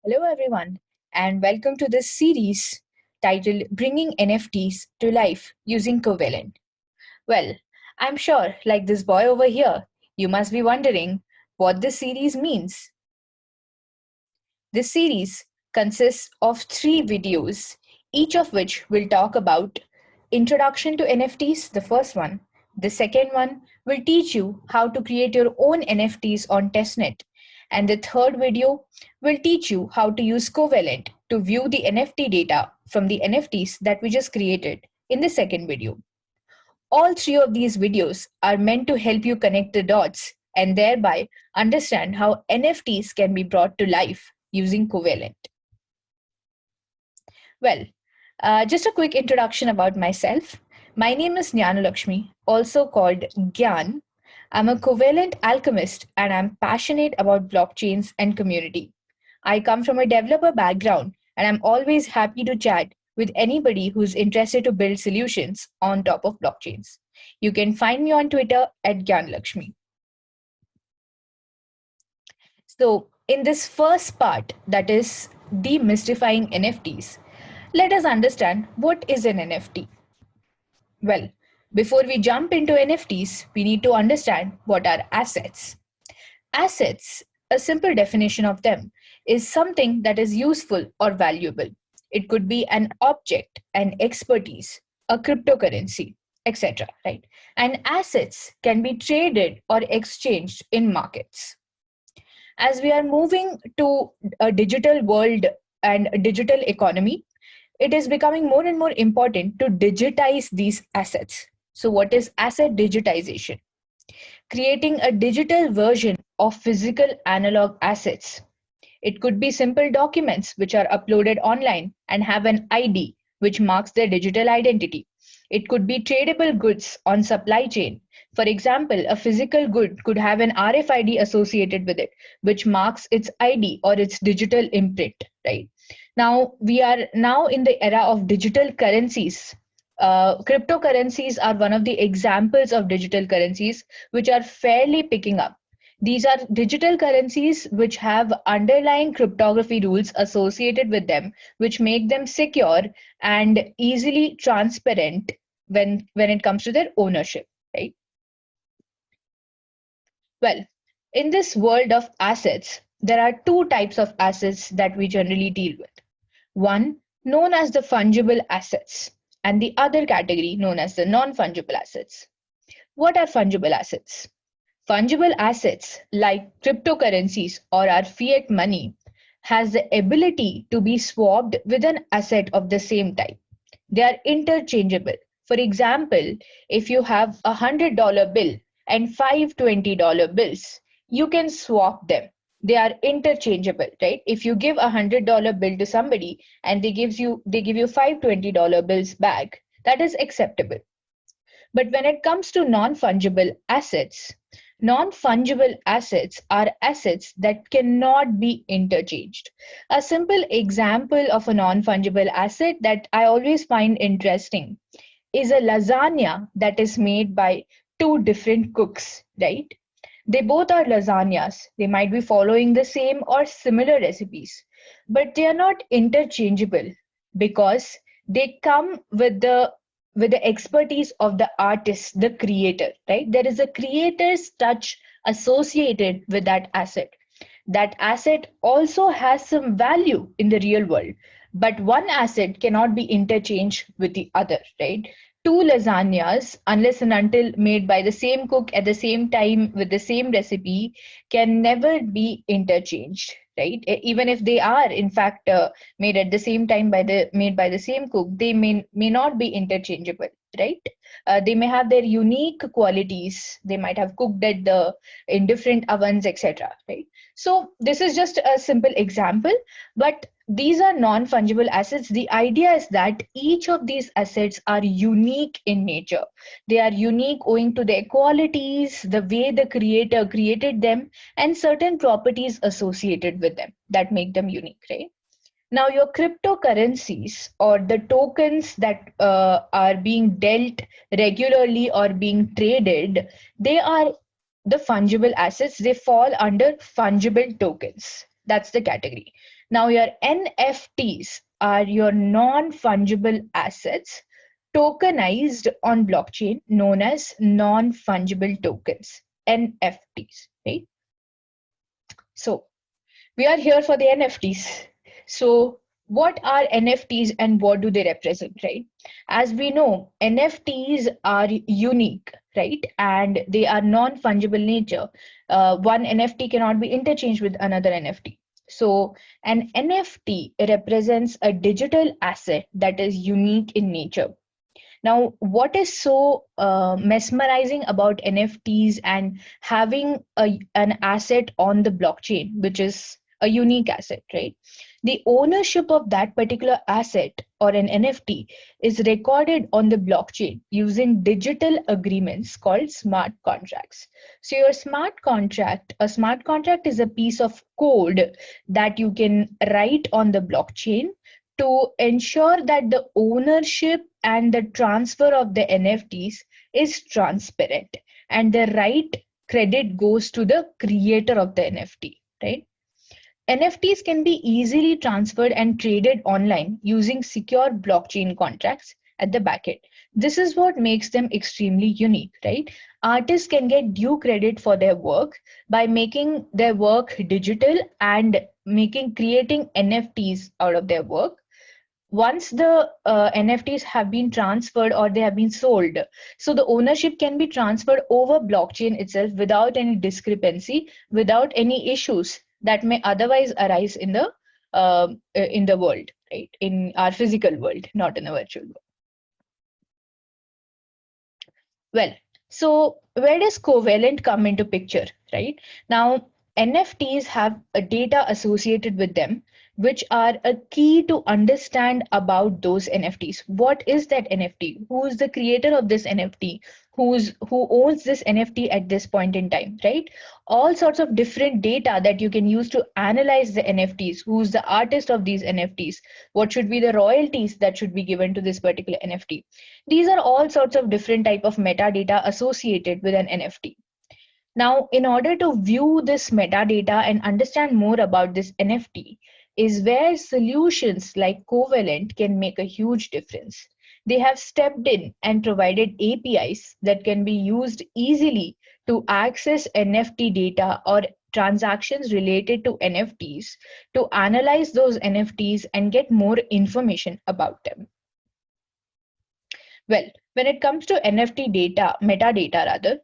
Hello, everyone, and welcome to this series titled Bringing NFTs to Life Using Covalent. Well, I'm sure, like this boy over here, you must be wondering what this series means. This series consists of three videos, each of which will talk about Introduction to NFTs, the first one. The second one will teach you how to create your own NFTs on testnet. And the third video will teach you how to use Covalent to view the NFT data from the NFTs that we just created in the second video. All three of these videos are meant to help you connect the dots and thereby understand how NFTs can be brought to life using Covalent. Well, just a quick introduction about myself. My name is Lakshmi, also called Gyan. I'm a covalent alchemist and I'm passionate about blockchains and community. I come from a developer background and I'm always happy to chat with anybody who's interested to build solutions on top of blockchains. You can find me on Twitter at Gyan Lakshmi. So, in this first part, that is demystifying NFTs, let us understand what is an NFT. Well, before we jump into NFTs, we need to understand what are assets. Assets, a simple definition of them, is something that is useful or valuable. It could be an object, an expertise, a cryptocurrency, etc. Right? And assets can be traded or exchanged in markets. As we are moving to a digital world and a digital economy, it is becoming more and more important to digitize these assets. So, what is asset digitization? Creating a digital version of physical analog assets. It could be simple documents which are uploaded online and have an ID which marks their digital identity. It could be tradable goods on supply chain. For example, a physical good could have an RFID associated with it, which marks its ID or its digital imprint, right? Now, we are now in the era of digital currencies. Cryptocurrencies are one of the examples of digital currencies which are fairly picking up. These are digital currencies which have underlying cryptography rules associated with them, which make them secure and easily transparent when it comes to their ownership, right? Well, in this world of assets, there are two types of assets that we generally deal with. One known as the fungible assets, and the other category known as the non-fungible assets. What are fungible assets? Fungible assets like cryptocurrencies or our fiat money has the ability to be swapped with an asset of the same type. They are interchangeable. For example, if you have $100 bill and five $20 bills, you can swap them. They are interchangeable, right? If you give $100 bill to somebody and they give you five $20 bills back, that is acceptable. But when it comes to non-fungible assets are assets that cannot be interchanged. A simple example of a non-fungible asset that I always find interesting is a lasagna that is made by two different cooks, right? They both are lasagnas. They might be following the same or similar recipes, but they are not interchangeable because they come with the expertise of the artist, the creator, right? There is a creator's touch associated with that asset. That asset also has some value in the real world, but one asset cannot be interchanged with the other, right? Two lasagnas, unless and until made by the same cook at the same time with the same recipe, can never be interchanged, right? Even if they are in fact made at the same time by the made by the same cook, they may not be interchangeable, right? They may have their unique qualities. They might have cooked at the in different ovens, etc., right? So this is just a simple example, but these are non-fungible assets. The idea is that each of these assets are unique in nature. They are unique owing to their qualities, the way the creator created them, and certain properties associated with them that make them unique, right? Now, your cryptocurrencies or the tokens that are being dealt regularly or being traded, they are the fungible assets. They fall under fungible tokens. That's the category. Now your NFTs are your non-fungible assets tokenized on blockchain, known as non-fungible tokens, NFTs, right? So we are here for the NFTs. So what are NFTs and what do they represent, right? As we know, NFTs are unique, right? And they are non-fungible nature. One NFT cannot be interchanged with another NFT. So an NFT represents a digital asset that is unique in nature. Now, what is so mesmerizing about NFTs and having an asset on the blockchain, which is a unique asset, right? The ownership of that particular asset or an NFT is recorded on the blockchain using digital agreements called smart contracts. So, a smart contract is a piece of code that you can write on the blockchain to ensure that the ownership and the transfer of the NFTs is transparent and the right credit goes to the creator of the NFT, right? NFTs can be easily transferred and traded online using secure blockchain contracts at the backend. This is what makes them extremely unique, right? Artists can get due credit for their work by making their work digital and creating NFTs out of their work. Once the NFTs have been transferred or they have been sold, so the ownership can be transferred over blockchain itself without any discrepancy, without any issues that may otherwise arise in the world, right? In our physical world, not in the virtual world. Well, so where does Covalent come into picture, right? Now, NFTs have a data associated with them, which are a key to understand about those NFTs. What is that NFT? Who is the creator of this NFT? Who owns this NFT at this point in time, right? All sorts of different data that you can use to analyze the NFTs. Who's the artist of these NFTs? What should be the royalties that should be given to this particular NFT? These are all sorts of different type of metadata associated with an NFT. Now, in order to view this metadata and understand more about this NFT is where solutions like Covalent can make a huge difference. They have stepped in and provided APIs that can be used easily to access NFT data or transactions related to NFTs to analyze those NFTs and get more information about them. Well, when it comes to NFT data, metadata rather,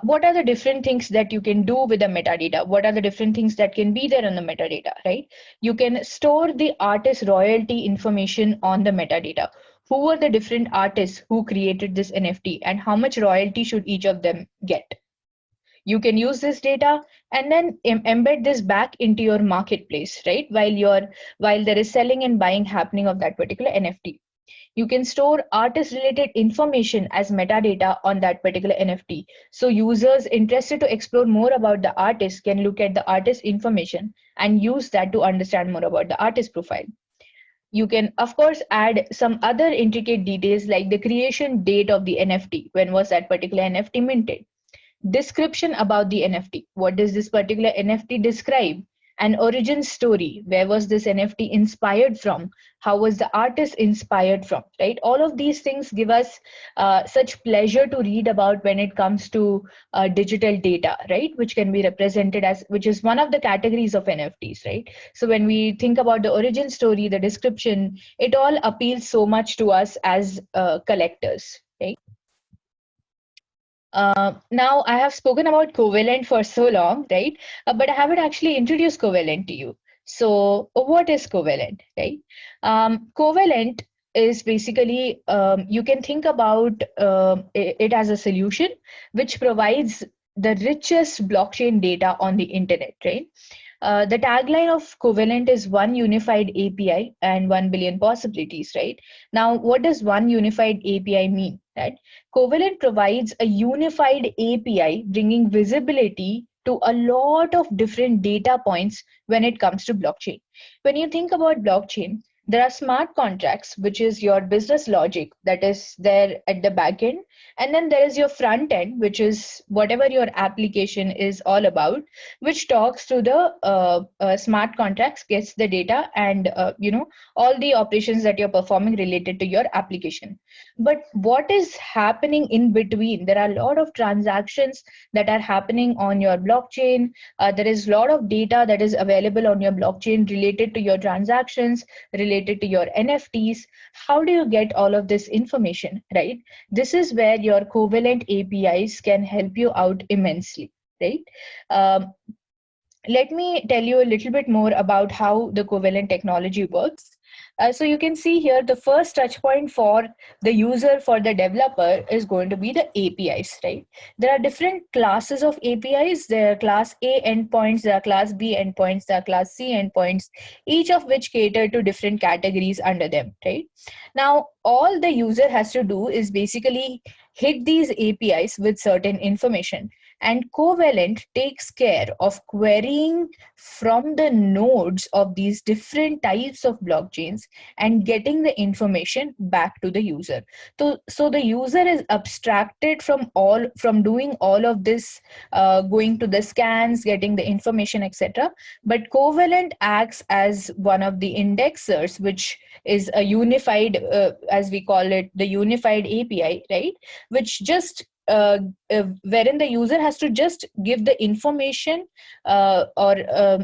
what are the different things that you can do with the metadata? What are the different things that can be there on the metadata, right? You can store the artist royalty information on the metadata. Who were the different artists who created this NFT and how much royalty should each of them get? You can use this data and then embed this back into your marketplace, right? While there is selling and buying happening of that particular NFT. You can store artist related information as metadata on that particular NFT. So users interested to explore more about the artist can look at the artist information and use that to understand more about the artist profile. You can, of course, add some other intricate details like the creation date of the NFT. When was that particular NFT minted? Description about the NFT. What does this particular NFT describe? An origin story. Where was this NFT inspired from? How was the artist inspired from? Right? All of these things give us such pleasure to read about when it comes to digital data, right? Which can be represented as, which is one of the categories of NFTs, right? So when we think about the origin story, the description, it all appeals so much to us as collectors, right? Now I have spoken about Covalent for so long, right? But I haven't actually introduced Covalent to you. So what is Covalent, right? Covalent is basically, you can think about it as a solution which provides the richest blockchain data on the internet, right? The tagline of Covalent is one unified API and 1 billion possibilities, right? Now, what does one unified API mean, right? Covalent provides a unified API bringing visibility to a lot of different data points when it comes to blockchain. When you think about blockchain, There are smart contracts, which is your business logic that is there at the back end. And then there is your front end, which is whatever your application is all about, which talks to the smart contracts, gets the data, and all the operations that you're performing related to your application. But what is happening in between? There are a lot of transactions that are happening on your blockchain. There is a lot of data that is available on your blockchain related to your transactions, related to your NFTs. How do you get all of this information, right? This is where your Covalent APIs can help you out immensely, right? Um, Let me tell you a little bit more about how the Covalent technology works. So you can see here the first touch point for the user, for the developer, is going to be the APIs, right? There are different classes of APIs. There are class A endpoints, there are class B endpoints, there are class C endpoints, each of which cater to different categories under them, right? Now, all the user has to do is basically hit these APIs with certain information, and Covalent takes care of querying from the nodes of these different types of blockchains and getting the information back to the user. So the user is abstracted from doing all of this, going to the scans, getting the information, etc. But Covalent acts as one of the indexers, which is a unified, as we call it, the unified API, right? Which just wherein the user has to just give the information, or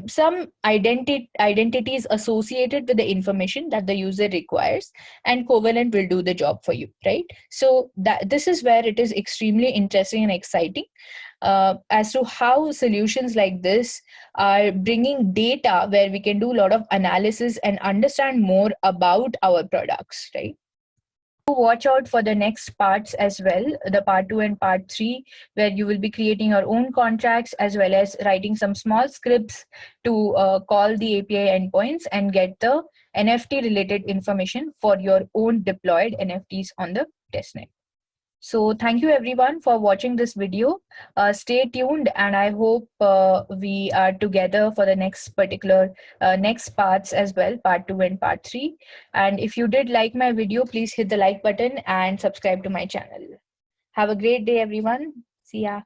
some identities associated with the information that the user requires, and Covalent will do the job for you, right? So that this is where it is extremely interesting and exciting, as to how solutions like this are bringing data where we can do a lot of analysis and understand more about our products, right? Watch out for the next parts as well, the part 2 and part 3, where you will be creating your own contracts as well as writing some small scripts to call the API endpoints and get the NFT related information for your own deployed NFTs on the testnet. So thank you everyone for watching this video. Stay tuned, and I hope we are together for the next parts as well, part 2 and part 3. And if you did like my video, please hit the like button and subscribe to my channel. Have a great day, everyone. See ya.